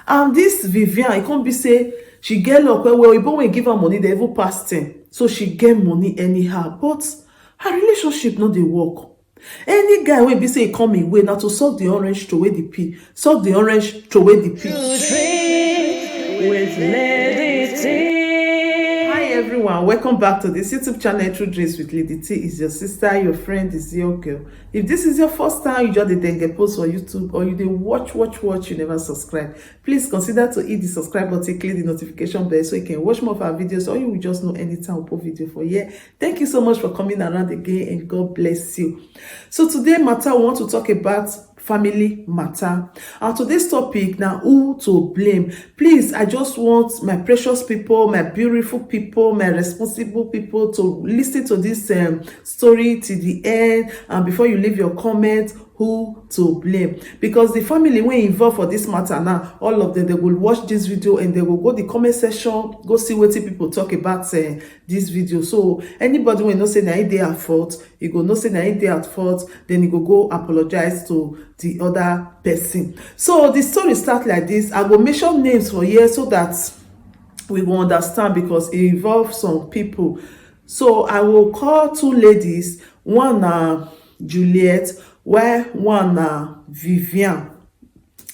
And this Vivian, it can't be say she get luck well, even when give her money, they even pass 10. So she get money anyhow. But her relationship not dey work. Any guy wey be say e come im way na to suck the orange, throw away the pea. Suck the orange, throw away the pea. With Lady T. Hi everyone, welcome back to this YouTube channel. True Dreams with Lady T. Is your sister, your friend, is your girl. If this is your first time you just dey get post for YouTube, or you dey watch, you never subscribe, please consider to hit the subscribe button, click the notification bell so you can watch more of our videos, or you will just know anytime we put video for here. Thank you so much for coming around again, and God bless you. So today matter, we want to talk about family matter, and today's topic now, who to blame. Please, I just want my precious people, my beautiful people, my responsible people to listen to this story to the end, and before you leave your comment, who to blame, because the family wey involved for this matter now, all of them, they will watch this video and they will go the comment section, go see what people talk about this video. So anybody wey know say na they at fault, you go know say na they at fault, then you go apologize to the other person. So the story start like this. I go mention names for here so that we will understand, because it involves some people. So I will call two ladies, one Juliet, while one Vivian.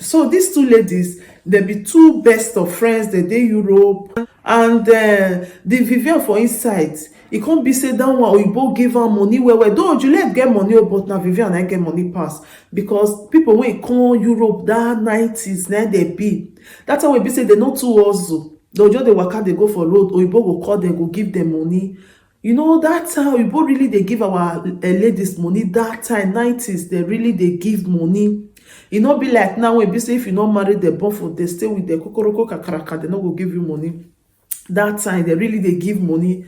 So these two ladies, they be two best of friends. They dey Europe, and the Vivian for inside, it can't be said that one oyibo give her money well. Though Juliet get money, but now Vivian I get money pass, because people when come Europe that 90s now they be. That's how we be say they not too hustle. They'll just they work out, they go for road. Oyibo go call them, go give them money. You know, that time Oyibo really they give our ladies money. That time 90s they really they give money. E no be like now when be say if you not marry the buffalo, they stay with the kokoroko kakaraka, they not go give you money. That time they really they give money.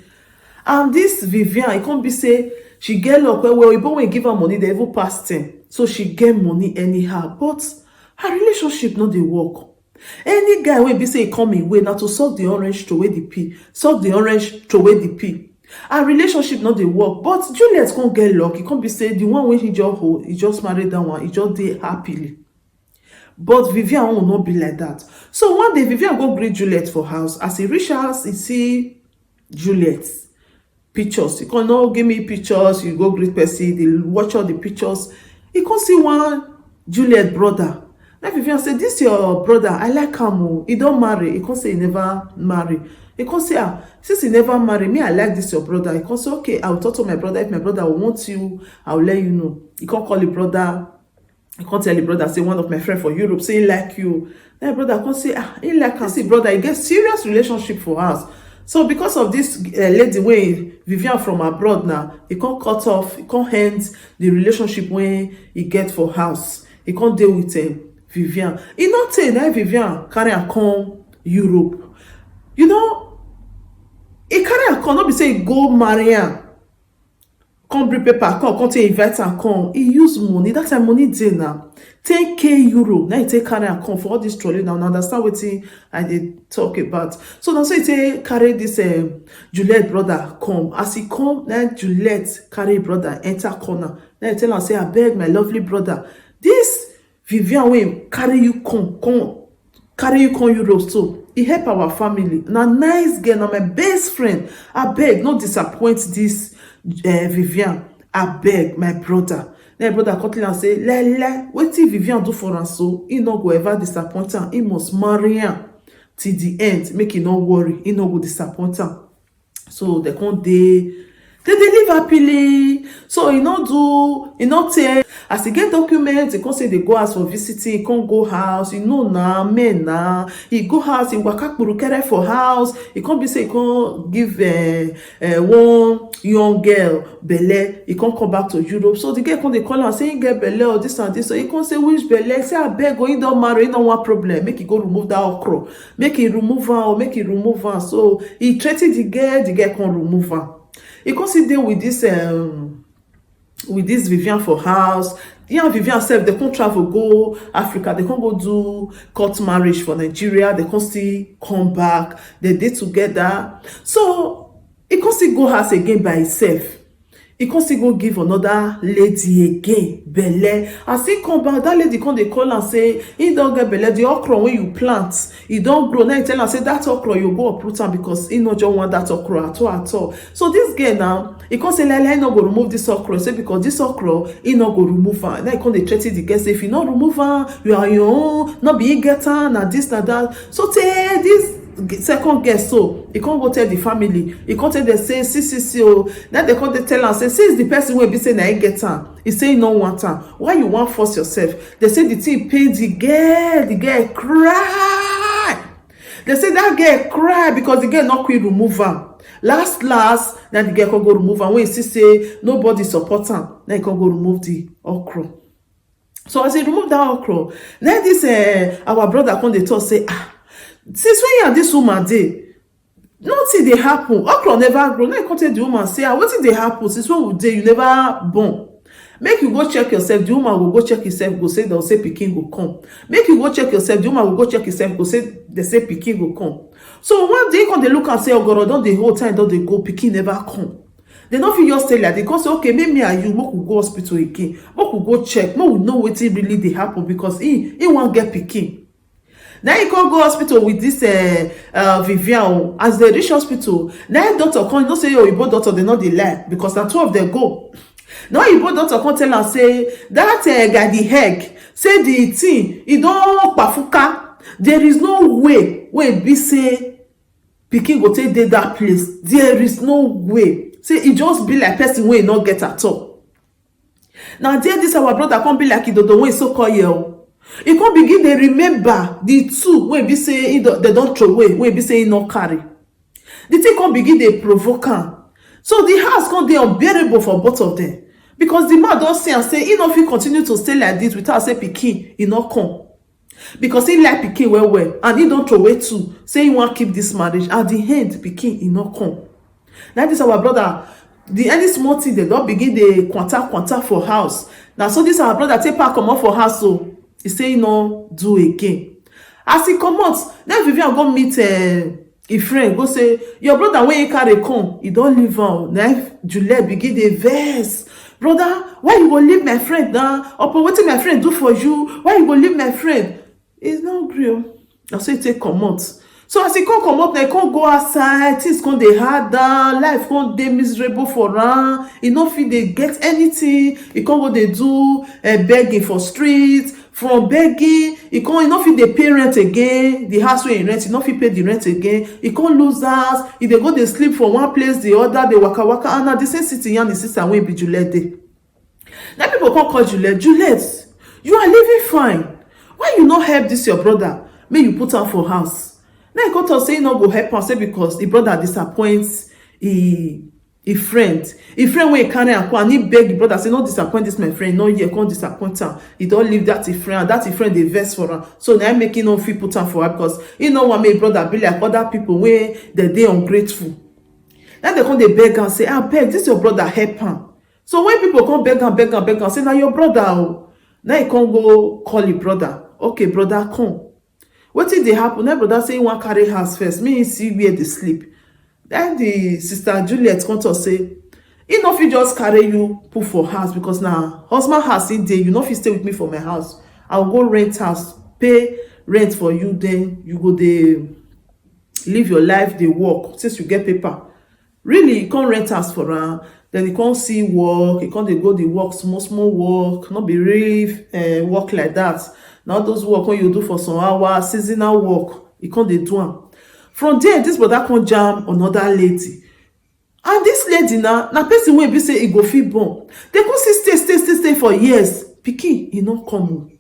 And this Vivian, it can't be say she get luck well, even when give her money, they even pass 10. So she get money anyhow. But her relationship not dey work. Any guy when be say he come in way now to suck the orange, throw away the pea. Suck the orange, throw away the pea. Our relationship not dey work. But Juliet can't get luck. It can't be say the one when he just hold, he just married that one, he just did happily. But Vivian will not be like that. So one day Vivian go greet Juliet for house. As he reach house, he see Juliet's pictures. You can now give me pictures. You go greet person, they watch all the pictures. You can see one Juliet brother. Now Vivian say, this your brother, I like him. He don't marry. He can say he never marry. He can say, since he never marry, me, I like this your brother. He can say, okay, I'll talk to my brother. If my brother wants you, I'll let you know. He can call the brother. He can tell the brother, say one of my friends for Europe, say he like you. Then brother can say, he like him. See brother, he get serious relationship for us. So because of this lady way Vivian from abroad now, he can't cut off, he can't end the relationship when he get for house. He can't deal with Vivian. He not say that Vivian carry a come Europe. You know, he carry a come, not be say he go marry her. Come bring paper, come take invite her, come. He use money. That time money dey now. 10k euro. Now he take carry and come for all this trolley. Now understand what I did talk about. So now so he take carry this Juliet brother come. As he come, now Juliet carry brother enter corner. Now he tell her say, I beg my lovely brother, this Vivian way carry you come Europe. So he help our family. Now nice girl, now my best friend. I beg, not disappoint this Vivian. I beg my brother. Then brother cut and say, what if Vivian do for us so he not go ever disappoint her. He must marry her till the end. Make him not worry. He not go disappoint her. So they can't they live happily. So he not take. As he get documents, he can't say they go house for visiting. He can't go house. You know now, men now. He go house. He waka kere for house. He can't be say he can't give one young girl belle. He can't come back to Europe. So the girl can't they call her say he get belle or this and this. So he can't say which belle. Say I beg, go he don't marry. He don't want problem. Make he go remove that okra. Make he remove her or make he remove her. So he threatened the girl can't remove her. He can't sit there with this Vivian for house. Yeah, Vivian said they can't travel go Africa. They can't go do court marriage for Nigeria. They can't still come back. They did together. So he can't still go house again by himself. he come still go give another lady again belle. As he come back, that lady come dey call am say he don get belle. The okra wey you plant, e don grow. Now he tell am say that okra you go uproot am because he no just want that okra at all. So this girl now, he come say he no go remove this okra. Say because this okra he no go remove am. Now he come dey threa ten the girl say if you no remove am, you are your own. No be he get am, na this na that. So tey this second guest, so he can't go tell the family. He can't tell them say see oh. Then they can't tell am say since the person will be saying na he get am, he say he no want am. Why you want force yourself? They say the thing paid the girl cry. They say that girl cry because the girl not quick remove am. Last then the girl can go remove am. When he see say nobody support am, then he can go remove the okra. So as he remove that okra, then this our brother come dey talk say since when you and this woman dey, nothing dey happen. Okra never grow. Now you come tell the woman say wetin dey happen since when we dey you never born. Make you go check yourself. The woman will go check herself, go say they'll say pikin go come. Make you go check yourself. The woman will go check herself, go say they say pikin go come. So one day come they look and say ogoro don the whole time don they go pikin never come. They no fit just tell like they come say okay make me and you make we go hospital again, make we go check, make we know wetin really dey happen because he wan get pikin. Now you can't go hospital with this Vivian. As they reach hospital, now doctor come, don't say your Igbo doctor, they not dey lie because na 2 of them go. Now Igbo doctor come tell am say that guy the egg, say the thing, he don't pafuka. There is no way wey be say pikin go take dey that place. There is no way. Say it just be like person wey not get at all. Now there this our brother come be like Idodo wey so call you. He can't begin to remember the 2 when be say they don't throw away, when be say he not carry. The thing can't begin to provoke am. So the house can't be unbearable for both of them. Because the man don't say and say he not fit continue to stay like this without say pikin, he not come. Because he like pikin well and he don't throw away too. Say he want keep this marriage. At the end, pikin he not come. Now this our brother, the any small thing they don't begin the quanta for house. Now so this our brother take pack come up for house so. He say no do again. As he come out, then Vivian go meet a friend, go say, your brother when he carry come, he don't leave am. Now Juliet begin the verse. Brother, why you go leave my friend now? Or wetin my friend do for you? Why you go leave my friend? It's not real. That's why he take come out. So as he come out, they can't go outside, things come dey hard down, life come dey miserable for am. He no fit dey get anything. He can't go dey do begging for streets. From begging, he no fit dey pay rent again. The house where he rent, he no fit pay the rent again. He can't lose house. If they go dey sleep from one place the other, they waka and na the same city yarn the sister wey be Juliet dey. Now people come call Juliet, you are living fine. Why you not help this your brother? May you put am for house. Now he come talk say he no go help am say because the brother disappoints a friend wey carry am come and he beg the brother say no disappoint this my friend, no here come disappoint am. He don't leave that a friend and that a friend dey vex for am. So now make him no fit put am for her because he no want make brother be like other people wey they ungrateful. Now they come dey beg am say beg this your brother help am. So when people come beg am say na your brother oh. Now he can't go call him brother. Okay brother come. Wetin dey happen? Now brother say he wan carry house first. Me see where they sleep. Then the sister Juliet come to say, he no fit just carry you put for house because now husband house in there. You no fit stay with me for my house. I will go rent house, pay rent for you. Then you go dey live your life, dey work since you get paper. Really, you can't rent house for her. Then you can't see work. You can't dey go the work, small work. Not be really work like that. Now those work when you do for some hours, seasonal work, you can't dey do am. From there, this brother come jam another lady. And this lady na person wey be say e go fit born. They go stay for years. Pikin, e no come.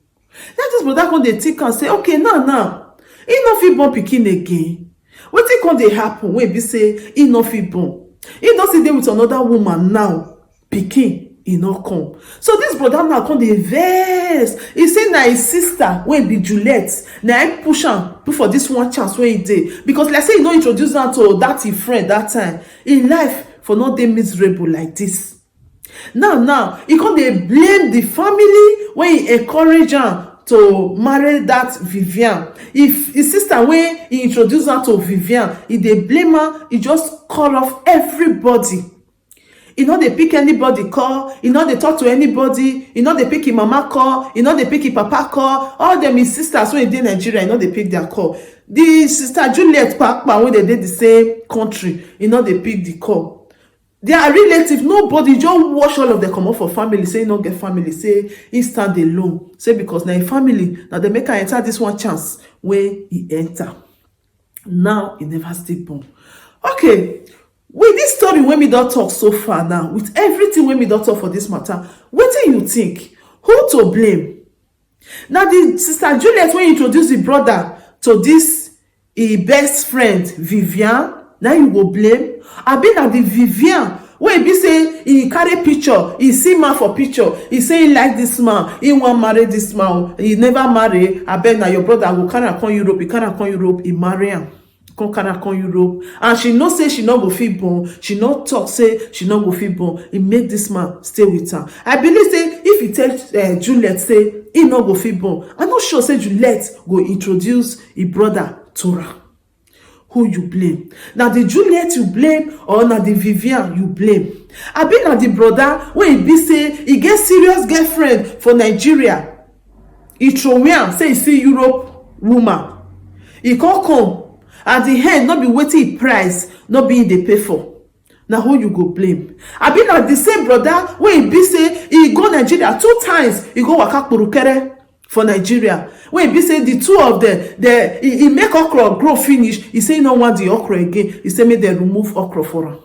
Now this brother come dey think and say, okay, now, e no fit born pikin again. Wetin come dey happen wey be say e no fit born? E don sit there with another woman now. Pikin, e no come. So this brother now come dey vex. He say na his sister wey be Juliet na him push am put for this one chance wey he dey because like say he no introduce am to that him friend that time. In life for not dey miserable like this. Now he come dey blame the family wey he encourage am to marry that Vivian. If his sister wey he introduce am to Vivian, he dey blame her. He just call off everybody. e no dey pick anybody call, e no dey talk to anybody, e no dey pick im mama call, e no dey pick im papa call. All dem his sisters wey dey Nigeria, e no dey pick their call. The sister Juliet Papa wey dey the same country, e no dey pick the call. Their relative, nobody just wash all of them comot for family, say e no get family, say e stand alone, say because na im family na dem make am enter this one chance wey e enter. Now e never still born. Okay, with this story wey me don talk so far now, with everything wey me don talk for this matter, wetin you think? Who to blame? Na the sister Juliet wey introduce the brother to this e best friend Vivian, na you go blame? Abi na the Vivian wey be say e carry picture, e see man for picture, e say e like this man, e wan marry this man, e never marry, abeg na your brother go carry am come Europe, e carry am come Europe, e marry am, come carry am come Europe, and she know say she no go fit born, she no talk say she no go fit born, e make this man stay with her. I believe say if e tell Juliet say e no go fit born, I no sure say Juliet go introduce e brother to her. Who you blame? Na the Juliet you blame, or na the Vivian you blame? Abi na the brother wey e be say e get serious girlfriend for Nigeria, e throway am say e see Europe woman, e come at the end no be wetin e price, no be e dey pay for. Na who you go blame? Abi na the same brother wey e be say e go Nigeria 2 times, e go waka kpurukere for Nigeria, wey e be say the two of them, e make okra grow finish, e say e no want the okra again, e say make dem remove okra for am.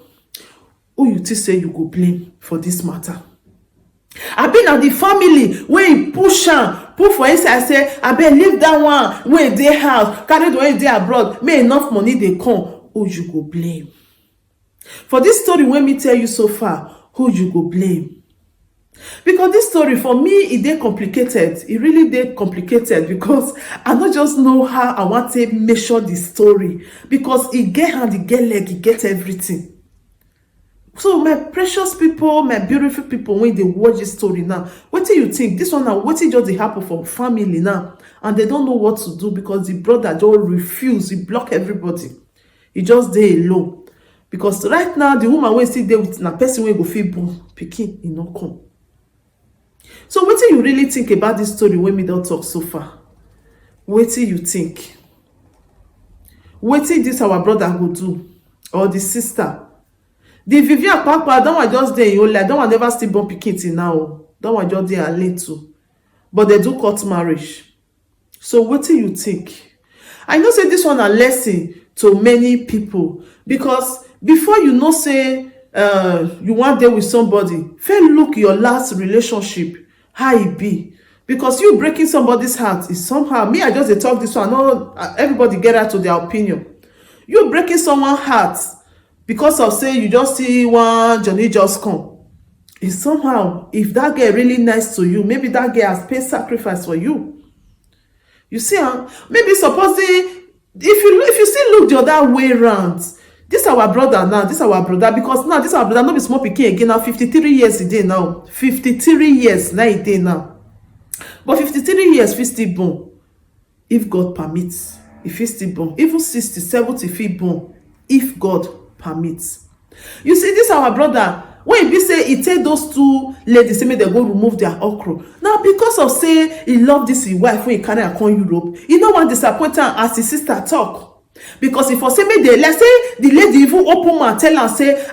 Who you think say you go blame for this matter? Abi na the family wey e push am, put for inside, say abeg leave that one wey dey house, carry the one wey dey abroad, make enough money dey come. Who you go blame? For this story wey me tell you so far, who you go blame? Because this story for me, e dey complicated. E really dey complicated because I no just know how I want to measure the story, because e get hand, e get leg, e get everything. So my precious people, my beautiful people, when they watch this story now, what do you think? This one now, what just dey happen for family now, and they don't know what to do because the brother just refuse, he block everybody, he just dey alone. Because right now the woman wey still dey with na person wey go fit born pikin, e no come. So wetin you really think about this story wey me don talk so far? Wetin you think? Wetin this our brother go do, or the sister? The Vivian Papa, that one just dey in your life, that one never still born pikin till now, that one just dey alone too, but they do court marriage. So wetin you think? I know say this one a lesson to many people, because before you know say you wan dey with somebody, first look your last relationship, how e be. Because you breaking somebody's heart is somehow, me I just dey talk this one, no everybody get out to their opinion. You breaking someone's heart because of say you just see one Johnny just come, is somehow, if that girl really nice to you, maybe that girl has paid sacrifice for you. You see, maybe supposing if you still look the other way around, this our brother now, this our brother, because now this our brother no be small pikin again now, 53 years a day now, 53 years now a day now, but 53 years fit still born if God permits. If he still born, even 60, 70 fit born if God permits. You see, this our brother, when he say he take those two ladies, say make dem go remove their okra. Now because of say he love this his wife when he carry her come Europe, he no want disappoint her as his sister talk. Because if for say make dey, let's say the lady even open mouth tell am say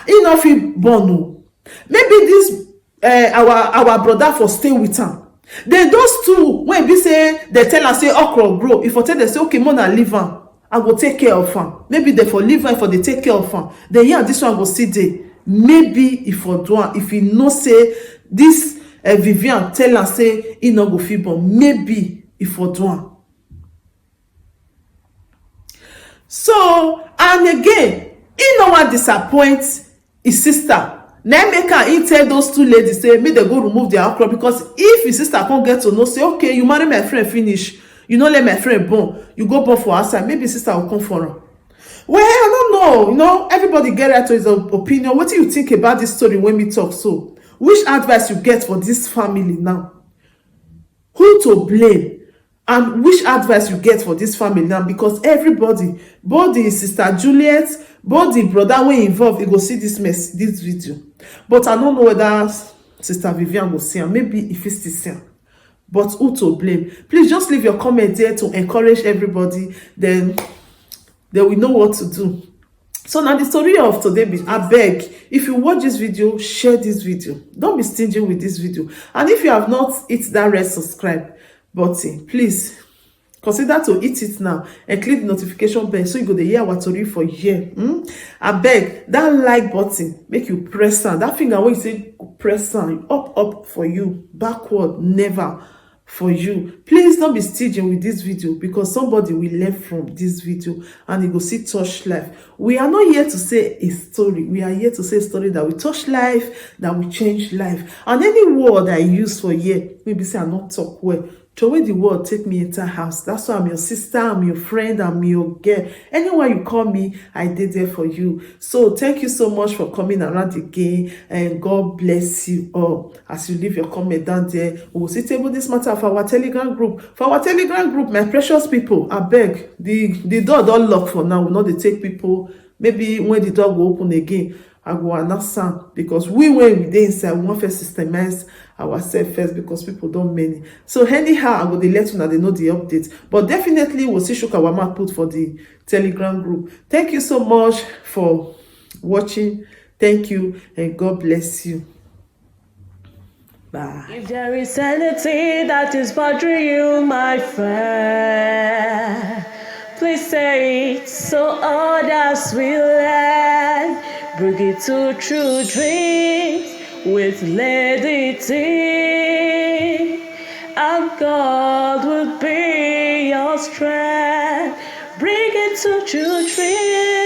he no fit born o, maybe this our brother for stay with am. Then those two when be say they tell am say okra grow, if for tell them say okay, mona leave am, I go take care of am. Maybe they for leave am, for they take care of am. Then yeah, this one go still dey. Maybe if for do am, if he know say this Vivian tell am say he no go fit born, maybe if for do am. So, and again, he no wan disappoint his sister. Now make he tell those two ladies say make they go remove their okra, because if his sister can't get to know say okay, you marry my friend finish, you no let my friend born, you go born for outside, maybe sister will come for her. Well, I don't know, you know, everybody get out to his opinion. What do you think about this story when we talk? So which advice you get for this family now? Who to blame? and which advice you get for this family now, because everybody, both the sister Juliet, both the brother wey involve, e go see this video. But I don't know whether sister Vivian go see am. Maybe if fit still see am, but who to blame? Please just leave your comment there to encourage everybody, then they will know what to do. So now the story of today be, abeg, if you watch this video, share this video. Don't be stingy with this video. And if you have not hit that red subscribe button, please consider to hit it now and click the notification bell so you go dey hear our tori for here. Abeg, that like button, make you press am. That finger wey you say press am, up for you, backward never for you. Please don't be stingy with this video, because somebody will learn from this video and e go see touch life. We are not here to say a story, we are here to say a story that will touch life, that will change life. And any word I use for here, maybe say I not talk well, throw away the word, take me into house. That's why I'm your sister, I'm your friend, I'm your girl. Anywhere you call me, I did there for you. So thank you so much for coming around again, and God bless you all. As you leave your comment down there, we will still table this matter for our Telegram group. For our Telegram group, my precious people, I beg, the door don't lock for now. We'll not dey take people. Maybe when the door will open again, I go announce am, because when we dey inside, we wan first systemize ourselves first, because people don many. So anyhow, I go dey let una dey know the update. But definitely we'll see shook our mouth put for the Telegram group. Thank you so much for watching. Thank you, and God bless you. Bye. If there is anything that is bothering you, my friend, please say it so others will learn. Bring it to True Dreams with Lady T, and God will be your strength. Bring it to True Dreams.